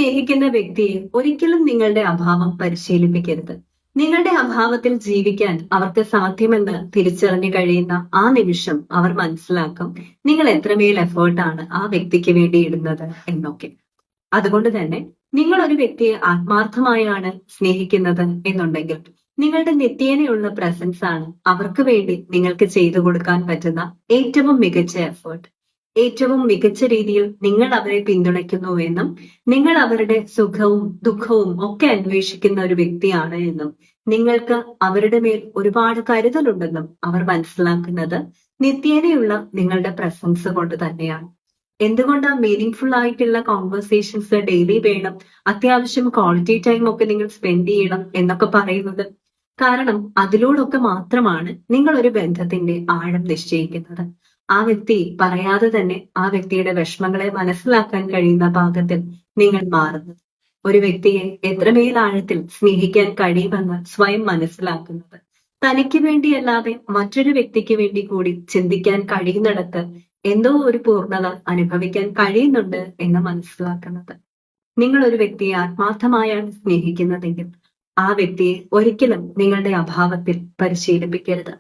സ്നേഹിക്കുന്ന വ്യക്തിയെ ഒരിക്കലും നിങ്ങളുടെ അഭാവം പരിശീലിപ്പിക്കരുത്. നിങ്ങളുടെ അഭാവത്തിൽ ജീവിക്കാൻ അവർക്ക് സാധ്യമെന്ന് തിരിച്ചറിഞ്ഞു കഴിയുന്ന ആ നിമിഷം അവർ മനസ്സിലാക്കും നിങ്ങൾ എത്രമേൽ എഫേർട്ടാണ് ആ വ്യക്തിക്ക് വേണ്ടി ഇടുന്നത് എന്നൊക്കെ. അതുകൊണ്ട് തന്നെ നിങ്ങൾ ഒരു വ്യക്തിയെ ആത്മാർത്ഥമായാണ് സ്നേഹിക്കുന്നത് എന്നുണ്ടെങ്കിൽ നിങ്ങളുടെ നിത്യേനയുള്ള പ്രസൻസ് ആണ് അവർക്ക് വേണ്ടി നിങ്ങൾക്ക് ചെയ്തു കൊടുക്കാൻ പറ്റുന്ന ഏറ്റവും മികച്ച എഫേർട്ട്. ഏറ്റവും മികച്ച രീതിയിൽ നിങ്ങൾ അവരെ പിന്തുണയ്ക്കുന്നു എന്നും നിങ്ങൾ അവരുടെ സുഖവും ദുഃഖവും ഒക്കെ അന്വേഷിക്കുന്ന ഒരു വ്യക്തിയാണ് എന്നും നിങ്ങൾക്ക് അവരുടെ മേൽ ഒരുപാട് കരുതലുണ്ടെന്നും അവർ മനസ്സിലാക്കുന്നത് നിത്യേനയുള്ള നിങ്ങളുടെ പ്രസൻസ് കൊണ്ട് തന്നെയാണ്. എന്തുകൊണ്ടാ മീനിങ് ഫുൾ ആയിട്ടുള്ള കോൺവെർസേഷൻസ് ഡെയിലി വേണം, അത്യാവശ്യം ക്വാളിറ്റി ടൈം ഒക്കെ നിങ്ങൾ സ്പെൻഡ് ചെയ്യണം എന്നൊക്കെ പറയുന്നത്? കാരണം അതിലൂടൊക്കെ മാത്രമാണ് നിങ്ങൾ ഒരു ബന്ധത്തിന്റെ ആഴം നിശ്ചയിക്കുന്നത്. ആ വ്യക്തി പറയാതെ തന്നെ ആ വ്യക്തിയുടെ വിഷമങ്ങളെ മനസ്സിലാക്കാൻ കഴിയുന്ന പാകത്തിൽ നിങ്ങൾ മാറുന്നത്. ഒരു വ്യക്തിയെ എത്രമേൽ ആഴത്തിൽ സ്നേഹിക്കാൻ കഴിയുമെന്ന് സ്വയം മനസ്സിലാക്കുന്നത്. തനിക്ക് വേണ്ടിയല്ലാതെ മറ്റൊരു വ്യക്തിക്ക് വേണ്ടി കൂടി ചിന്തിക്കാൻ കഴിയുന്നിടത്ത് എന്തോ ഒരു പൂർണ്ണത അനുഭവിക്കാൻ കഴിയുന്നുണ്ട് എന്ന് മനസ്സിലാക്കുന്നത്. നിങ്ങൾ ഒരു വ്യക്തിയെ ആത്മാർത്ഥമായാണ് സ്നേഹിക്കുന്നതെങ്കിൽ ആ വ്യക്തിയെ ഒരിക്കലും നിങ്ങളുടെ അഭാവത്തിൽ പരിശീലിപ്പിക്കരുത്.